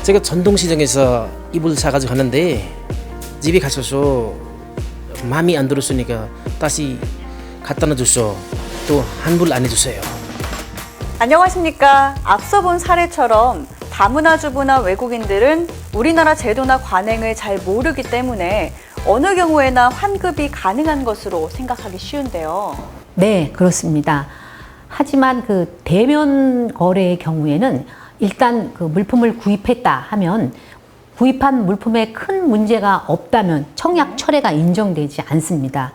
제가 전동시장에서 이불 사가지고 갔는데 집에 가셔서 마음이 안 들었으니까 다시 갖다 놔줬어. 또 환불 안 해주세요. 안녕하십니까. 앞서 본 사례처럼 다문화 주부나 외국인들은 우리나라 제도나 관행을 잘 모르기 때문에 어느 경우에나 환급이 가능한 것으로 생각하기 쉬운데요. 네, 그렇습니다. 하지만 그 대면 거래의 경우에는 일단 그 물품을 구입했다 하면 구입한 물품에 큰 문제가 없다면 청약 철회가 인정되지 않습니다.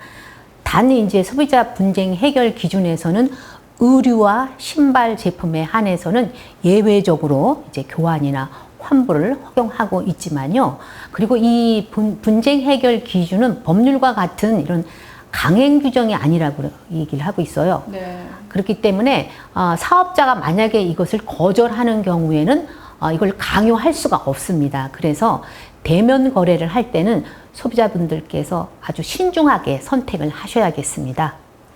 단 이제 소비자 분쟁 해결 기준에서는 의류와 신발 제품에 한해서는 예외적으로 이제 교환이나 환불을 허용하고 있지만요. 그리고 이 분쟁 해결 기준은 법률과 같은 이런 강행 규정이 아니라고 얘기를 하고 있어요. 네. 그렇기 때문에 사업자가 만약에 이것을 거절하는 경우에는 이걸 강요할 수가 없습니다. 그래서 대면 거래를 할 때는 소비자분들께서 아주 신중하게 선택을 하셔야겠습니다.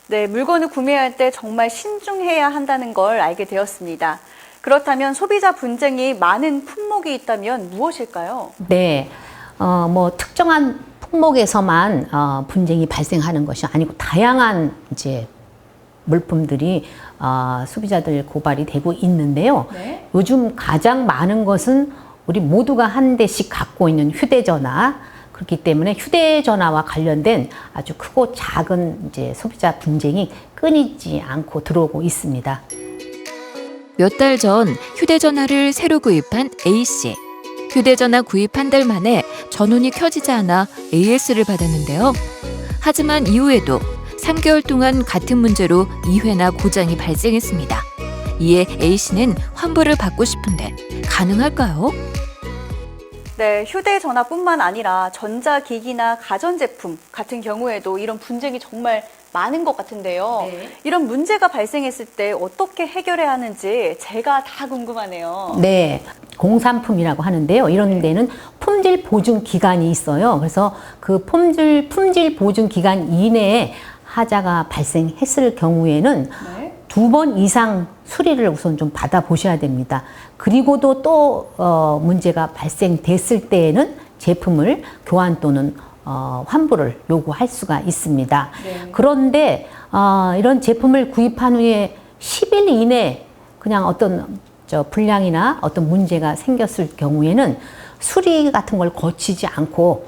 네, 물건을 구매할 때 정말 신중해야 한다는 걸 알게 되었습니다. 그렇다면 소비자 분쟁이 많은 품목이 있다면 무엇일까요? 네, 뭐 특정한 품목에서만 분쟁이 발생하는 것이 아니고 다양한 이제 물품들이 소비자들 고발이 되고 있는데요. 네. 요즘 가장 많은 것은 우리 모두가 한 대씩 갖고 있는 휴대전화. 그렇기 때문에 휴대전화와 관련된 아주 크고 작은 이제 소비자 분쟁이 끊이지 않고 들어오고 있습니다. 몇 달 전 휴대전화를 새로 구입한 A씨. 휴대전화 구입 한 달 만에 전원이 켜지지 않아 AS를 받았는데요. 하지만 이후에도 3개월 동안 같은 문제로 2회나 고장이 발생했습니다. 이에 A씨는 환불을 받고 싶은데 가능할까요? 네, 휴대전화뿐만 아니라 전자기기나 가전제품 같은 경우에도 이런 분쟁이 정말 많은 것 같은데요. 네. 이런 문제가 발생했을 때 어떻게 해결해야 하는지 제가 다 궁금하네요. 네, 공산품이라고 하는데요. 이런 데는 품질 보증 기간이 있어요. 그래서 그 품질 보증 기간 이내에 하자가 발생했을 경우에는 네. 2번 이상 수리를 우선 좀 받아보셔야 됩니다. 그리고도 또 문제가 발생됐을 때에는 제품을 교환 또는 환불을 요구할 수가 있습니다. 네. 그런데 이런 제품을 구입한 후에 10일 이내 그냥 어떤 불량이나 어떤 문제가 생겼을 경우에는 수리 같은 걸 거치지 않고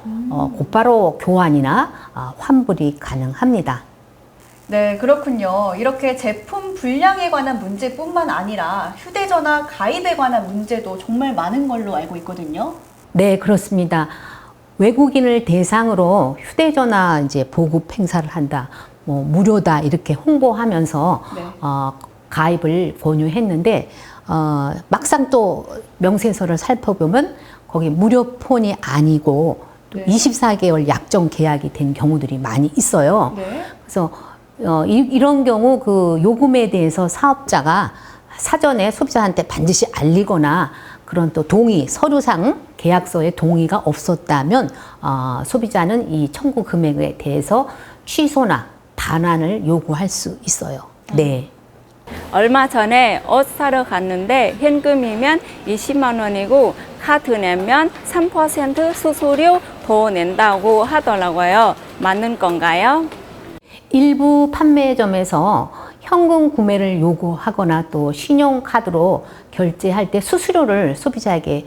곧바로 교환이나 환불이 가능합니다. 네, 그렇군요. 이렇게 제품 불량에 관한 문제뿐만 아니라 휴대전화 가입에 관한 문제도 정말 많은 걸로 알고 있거든요. 네, 그렇습니다. 외국인을 대상으로 휴대전화 이제 보급 행사를 한다, 뭐 무료다 이렇게 홍보하면서 네. 가입을 권유했는데 막상 또 명세서를 살펴보면 거기 무료폰이 아니고 또 네. 24개월 약정 계약이 된 경우들이 많이 있어요. 네. 그래서 이런 경우 그 요금에 대해서 사업자가 사전에 소비자한테 반드시 알리거나 그런 또 동의, 서류상 계약서에 동의가 없었다면 소비자는 이 청구 금액에 대해서 취소나 반환을 요구할 수 있어요. 네. 얼마 전에 옷 사러 갔는데 현금이면 20만 원이고 카드 내면 3% 수수료 더 낸다고 하더라고요. 맞는 건가요? 일부 판매점에서 현금 구매를 요구하거나 또 신용카드로 결제할 때 수수료를 소비자에게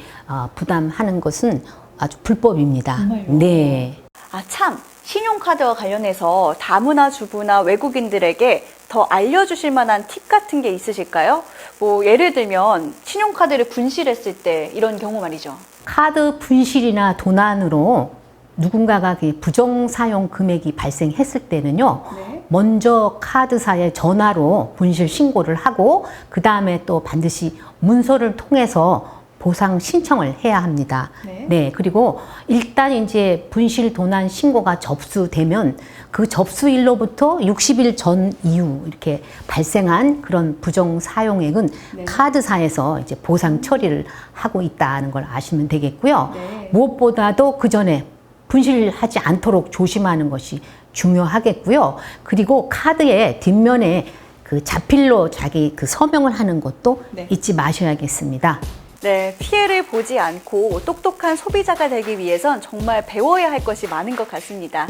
부담하는 것은 아주 불법입니다. 정말요? 네. 아, 참. 신용카드와 관련해서 다문화 주부나 외국인들에게 더 알려주실 만한 팁 같은 게 있으실까요? 뭐 예를 들면 신용카드를 분실했을 때 이런 경우 말이죠. 카드 분실이나 도난으로 누군가가 부정 사용 금액이 발생했을 때는요. 네. 먼저 카드사에 전화로 분실 신고를 하고 그 다음에 또 반드시 문서를 통해서 보상 신청을 해야 합니다. 네. 그리고 일단 이제 분실 도난 신고가 접수되면 그 접수일로부터 60일 전 이후 이렇게 발생한 그런 부정 사용액은 네. 카드사에서 이제 보상 처리를 하고 있다는 걸 아시면 되겠고요. 네. 무엇보다도 그 전에 분실하지 않도록 조심하는 것이 중요하겠고요. 그리고 카드의 뒷면에 그 자필로 자기 그 서명을 하는 것도 네. 잊지 마셔야겠습니다. 네, 피해를 보지 않고 똑똑한 소비자가 되기 위해선 정말 배워야 할 것이 많은 것 같습니다.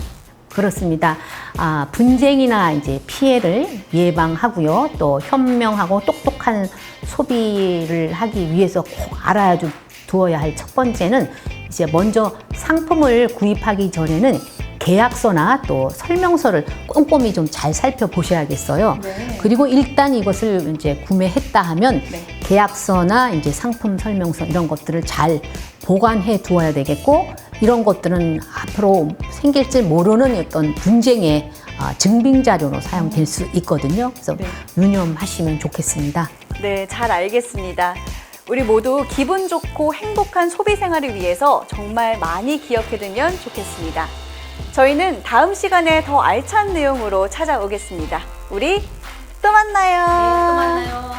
그렇습니다. 분쟁이나 이제 피해를 예방하고요. 또 현명하고 똑똑한 소비를 하기 위해서 꼭 두어야 할 첫 번째는 이제 먼저 상품을 구입하기 전에는 계약서나 또 설명서를 꼼꼼히 좀 잘 살펴보셔야겠어요. 네. 그리고 일단 이것을 이제 구매했다 하면 네. 계약서나 이제 상품 설명서 이런 것들을 잘 보관해 두어야 되겠고, 이런 것들은 앞으로 생길지 모르는 어떤 분쟁의 증빙 자료로 사용될 수 있거든요. 그래서 네. 유념하시면 좋겠습니다. 네, 잘 알겠습니다. 우리 모두 기분 좋고 행복한 소비 생활을 위해서 정말 많이 기억해두면 좋겠습니다. 저희는 다음 시간에 더 알찬 내용으로 찾아오겠습니다. 우리 또 만나요. 또 만나요.